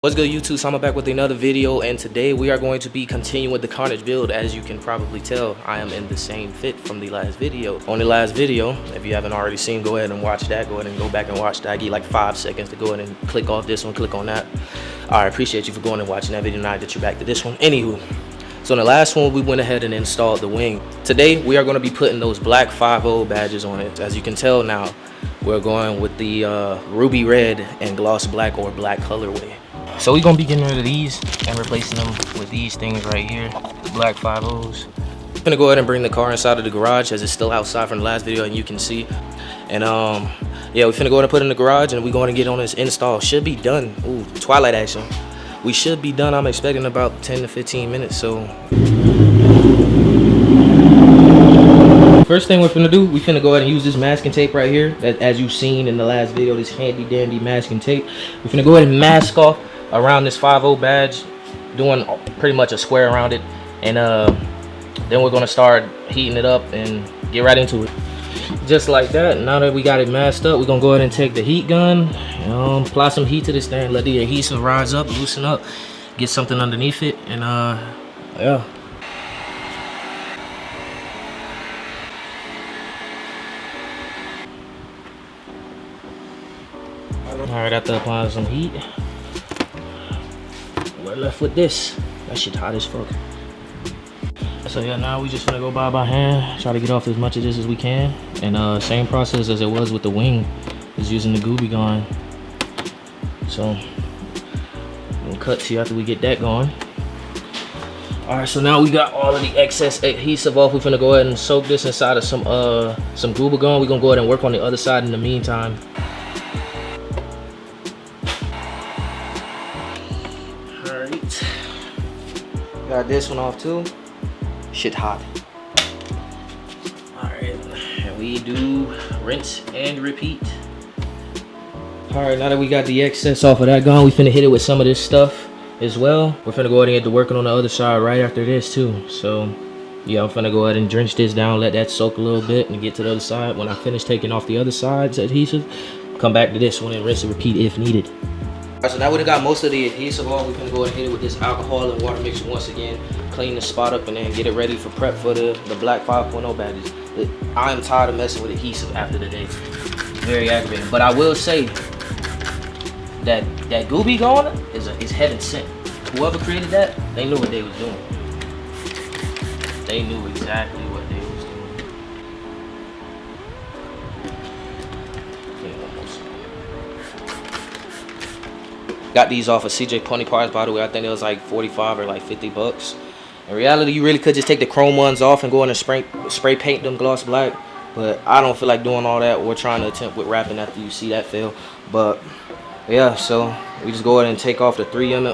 What's good, YouTube? So I'm back with another video, and today we are going to be continuing the Carnage build. As you can probably tell, I am in the same fit from the last video. On the last video, if you haven't already seen, go ahead and watch that. Go ahead and go back and watch that. I give you like 5 seconds to go ahead and click off this one, click on that. I appreciate you for going and watching that video. Now that you're back to this one. Anywho, so in the last one, we went ahead and installed the wing. Today, we are going to be putting those black 5.0 badges on it. As you can tell now, we're going with the ruby red and gloss black or black colorway. So we're gonna be getting rid of these and replacing them with these things right here, the black 5.0s. I'm gonna go ahead and bring the car inside of the garage as it's still outside from the last video, and you can see. And yeah, we're finna go ahead and put it in the garage, and we're going to get on this install. Should be done. Ooh, twilight action. We should be done. I'm expecting about 10 to 15 minutes. So first thing we're finna do, we finna go ahead and use this masking tape right here. That, as you've seen in the last video, this handy dandy masking tape. We're finna go ahead and mask off around this 5.0 badge, doing pretty much a square around it, and then we're gonna start heating it up and get right into it. Just like that. Now that we got it masked up, we're gonna go ahead and take the heat gun, apply some heat to this thing, let the adhesive rise up, loosen up, get something underneath it, and yeah. All right, after applying some heat, we're left with this. That shit hot as fuck. So yeah, now we just gonna go by hand, try to get off as much of this as we can. And same process as it was with the wing, is using the Gooby gun. So we'll cut to you after we get that going. All right, so now we got all of the excess adhesive off. We're gonna go ahead and soak this inside of some Gooby gun. We're gonna go ahead and work on the other side in the meantime. Got this one off too. Shit hot. Alright, and we do rinse and repeat. Alright, now that we got the excess off of that gun, we finna hit it with some of this stuff as well. We're finna go ahead and get to working on the other side right after this too. So yeah, I'm finna go ahead and drench this down, let that soak a little bit, and get to the other side. When I finish taking off the other side's adhesive, come back to this one and rinse and repeat if needed. Alright, so now we got most of the adhesive off. We're gonna go ahead and hit it with this alcohol and water mixture once again, clean the spot up, and then get it ready for prep for the black 5.0 badges. I'm tired of messing with adhesive after the day. Very aggravating. But I will say that Gooby gun is heaven sent. Whoever created that, they knew what they was doing. They knew exactly what they was doing. Got these off of CJ Pony Parts, by the way. I think it was like 45 or like 50 bucks. In reality, you really could just take the chrome ones off and go in and spray paint them gloss black. But I don't feel like doing all that. We're trying to attempt with wrapping after you see that fail. But yeah, so we just go ahead and take off the 3M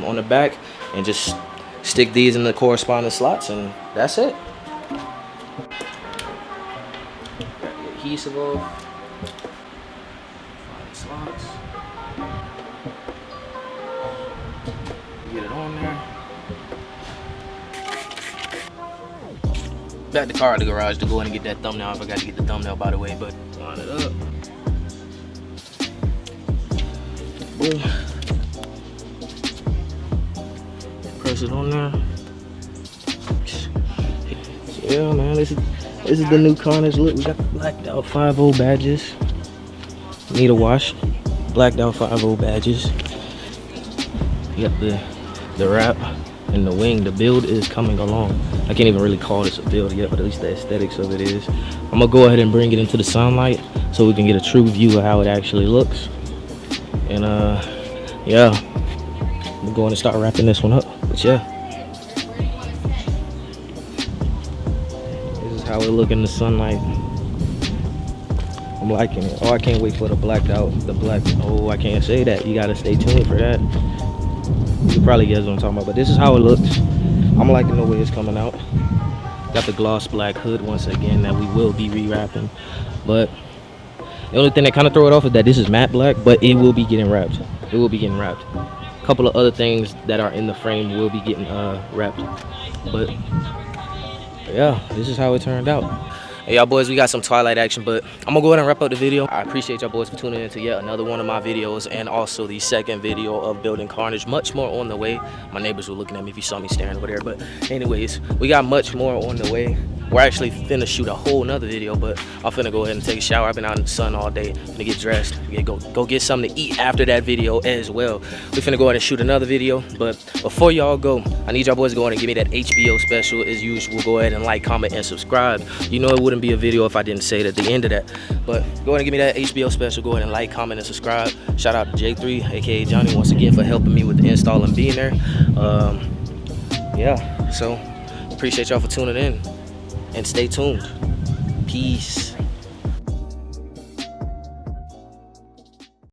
on the back and just stick these in the corresponding slots, and that's it. Got the adhesive off. Find the slots. Get it on there. Back the car at the garage to go in and get that thumbnail. I forgot to get the thumbnail, by the way, but line it up. Boom. Press it on there. Yeah, man, this is the new Carnage look. We got the blacked out 5.0 badges. Need a wash. Blacked out 5.0 badges. You got the wrap and the wing. The build is coming along. I can't even really call this a build yet, but at least the aesthetics of it is. I'm gonna go ahead and bring it into the sunlight so we can get a true view of how it actually looks. And yeah, I'm going to start wrapping this one up. But yeah, this is how it look in the sunlight. I'm liking it. Oh, I can't wait for the blacked out, oh, I can't say that. You gotta stay tuned for that. You probably guess what I'm talking about, but this is how it looks. I'm liking the way it's coming out. Got the gloss black hood once again that we will be rewrapping. But the only thing that kind of throw it off is that this is matte black, but it will be getting wrapped. It will be getting wrapped. A couple of other things that are in the frame will be getting wrapped. But yeah, this is how it turned out. Hey y'all boys, we got some Twilight action, but I'm gonna go ahead and wrap up the video. I appreciate y'all boys for tuning in to yet another one of my videos, and also the second video of building Carnage. Much more on the way. My neighbors were looking at me if you saw me staring over there, but anyways, we got much more on the way. We're actually finna shoot a whole nother video, but I'm finna go ahead and take a shower. I've been out in the sun all day. Finna get dressed. Go get something to eat after that video as well. We finna go ahead and shoot another video, but before y'all go, I need y'all boys to go ahead and give me that HBO special as usual. Go ahead and like, comment, and subscribe. You know it wouldn't be a video if I didn't say it at the end of that, but go ahead and give me that HBO special. Go ahead and like, comment, and subscribe. Shout out to J3, aka Johnny, once again for helping me with the install and being there. Yeah, so appreciate y'all for tuning in. And stay tuned. Peace.